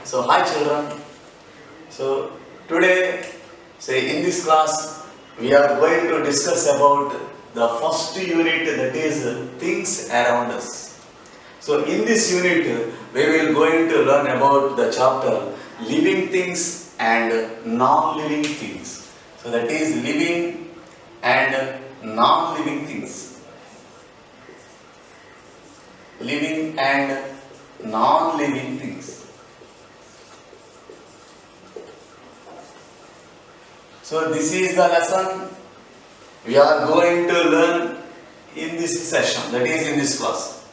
So hi children. So today, in this class, we are going to discuss about the first unit, that is things around us. So in this unit, we will going to learn about the chapter living things and non-living things. So that is living and non-living things. Living and non-living things. So this is the lesson we are going to learn in this session, that is in this class.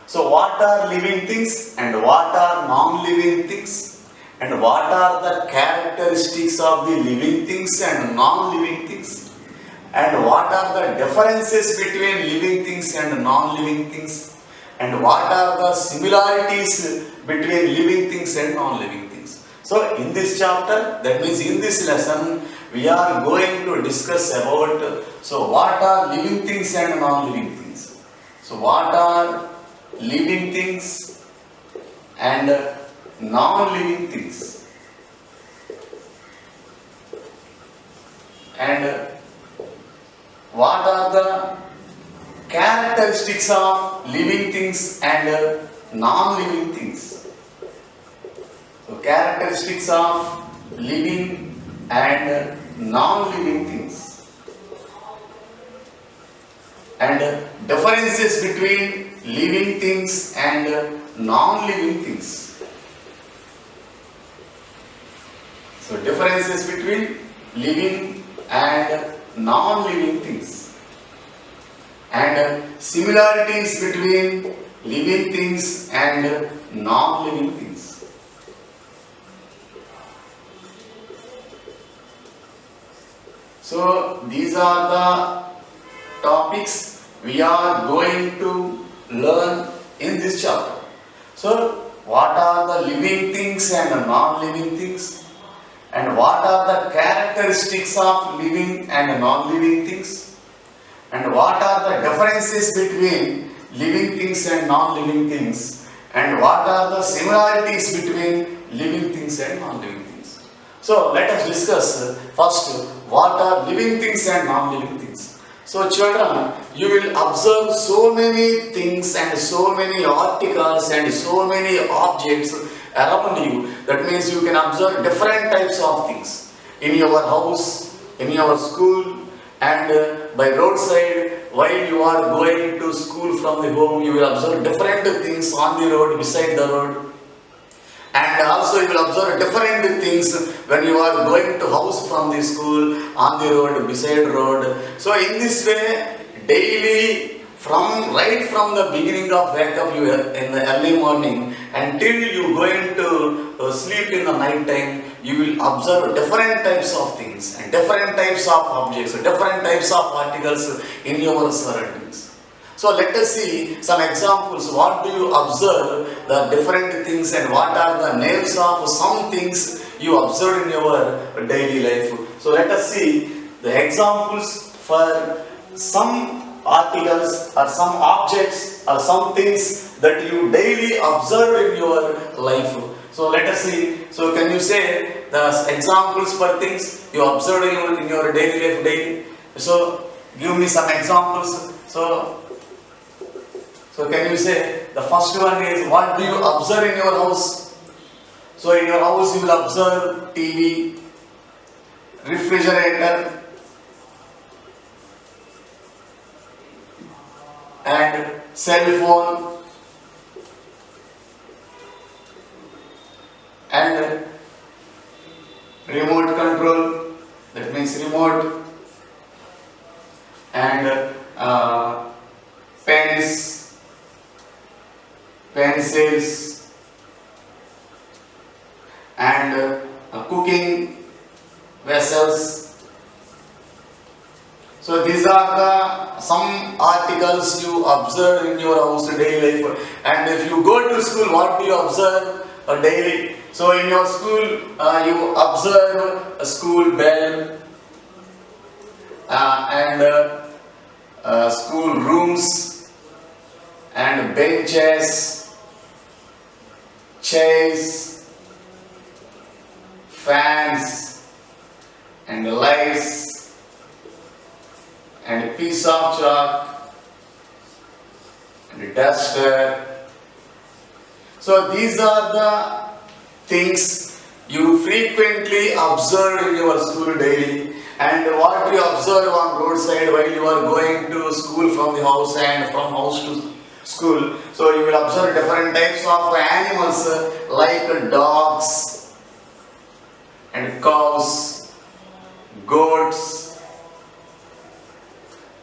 So what are living things and what are non-living things, and what are the characteristics of the living things and non-living things, and what are the differences between living things and non-living things, and what are the similarities between living things and non-living things. So in this chapter, that means in this lesson, we are going to discuss about what are living things and non-living things. So what are living things and non-living things, and what are the characteristics of living things and non-living things. So characteristics of living and non-living things, and differences between living things and non-living things. So differences between living and non-living things, and similarities between living things and non-living things. So these are the topics we are going to learn in this chapter. So what are the living things and non-living things, and what are the characteristics of living and non-living things, and what are the differences between living things and non-living things, and what are the similarities between living things and non-living things. So let us discuss first what are living things and non-living things. So children, you will observe so many things and so many articles and so many objects around you. That means you can observe different types of things in your house, in your school, and by roadside. While you are going to school from the home, you will observe different things on the road, beside the road. And also you will observe different things when you are going to house from the school, on the road, beside road. So in this way, daily, right from the beginning of wake up you in the early morning until you going to sleep in the night time, you will observe different types of things and different types of objects, different types of articles in your surroundings. So let us see some examples. What do you observe the different things, and what are the names of some things you observe in your daily life? So let us see the examples for some articles or some objects or some things that you daily observe in your life. So let us see. So can you say the examples for things you observe in your daily life daily? So give me some examples. So can you say, the first one is, what do you observe in your house? So in your house you will observe TV, refrigerator, and cell phone, and remote control, that means remote, and pens, pencils, and cooking vessels. So these are the some articles you observe in your house daily life. And if you go to school, what do you observe daily? So in your school, you observe a school bell, and school rooms, and benches, chairs, fans and lights and a piece of chalk and a duster. So these are the things you frequently observe in your school daily, and what you observe on roadside while you are going to school from the house and from house to school. So you will observe different types of animals like dogs and cows, goats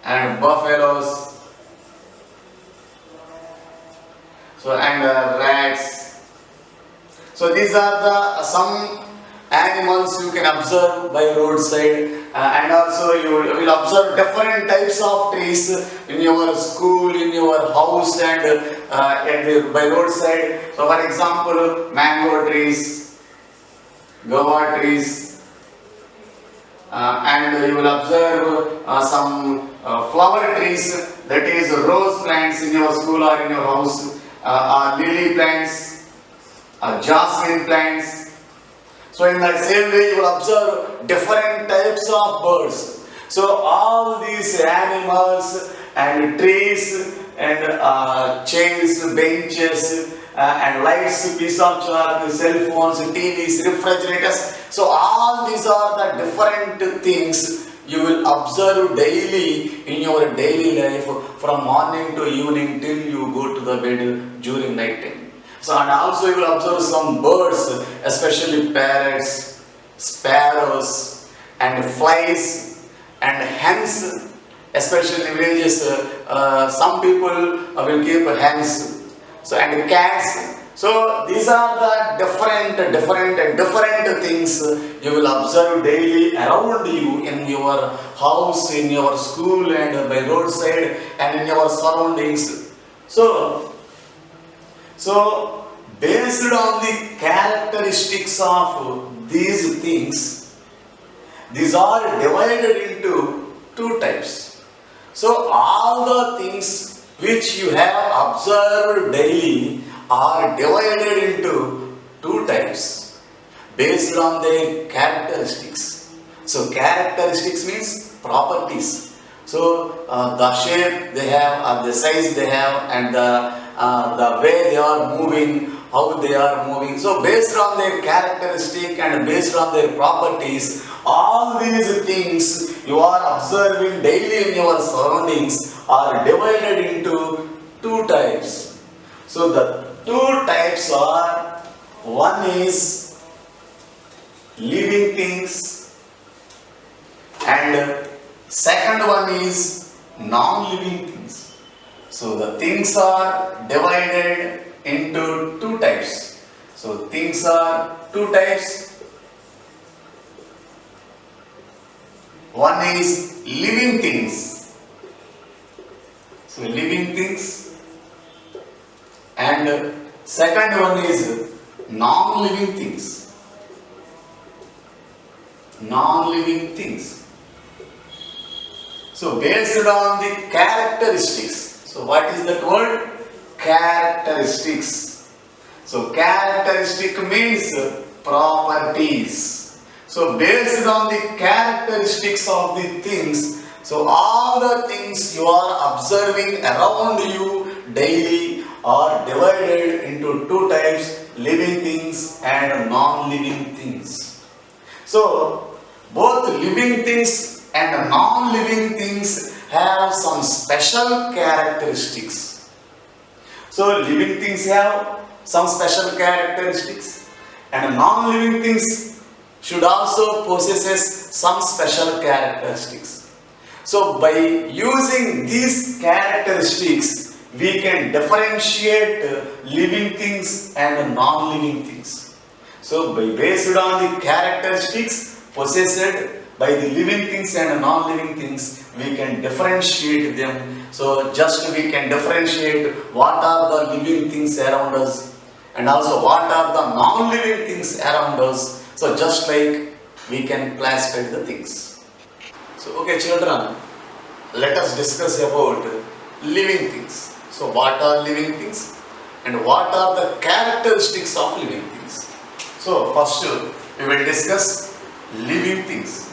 and buffaloes. So and rats. So these are the some animals you can observe by roadside, and also you will observe different types of trees in your school, in your house, and by roadside. So for example, mango trees, guava trees, and you will observe some flower trees, that is rose plants in your school or in your house, lily plants, jasmine plants. So in the same way you will observe different types of birds. So all these animals and trees and chairs, benches and lights, piece of chalk, cell phones, TVs, refrigerators. So all these are the different things you will observe daily in your daily life from morning to evening till you go to the bed during night time. So and also you will observe some birds, especially parrots, sparrows and flies and hens, especially in villages. Some people will keep hens, so and cats. So these are the different things you will observe daily around you in your house, in your school, and by roadside and in your surroundings. So based on the characteristics of these things, these are divided into two types. So all the things which you have observed daily are divided into two types based on their characteristics. So characteristics means properties. So the shape they have, the size they have, and the way they are moving, how they are moving. So based on their characteristic and based on their properties, all these things you are observing daily in your surroundings are divided into two types. So the two types are, one is living things and second one is non-living things. So the things are divided into two types. So things are two types. One is living things. So living things, and second one is non-living things. Non-living things. So based on the characteristics. So what is that word? Characteristics. So characteristic means properties. So based on the characteristics of the things, so all the things you are observing around you daily are divided into two types, living things and non-living things. So both living things and non-living things have some special characteristics. So living things have some special characteristics, and non-living things should also possess some special characteristics. So by using these characteristics, we can differentiate living things and non-living things. So based on the characteristics possessed by the living things and non-living things, we can differentiate them. So just we can differentiate what are the living things around us and also what are the non-living things around us. So just like we can classify the things. So okay children, let us discuss about living things. So what are living things and what are the characteristics of living things? So first we will discuss living things.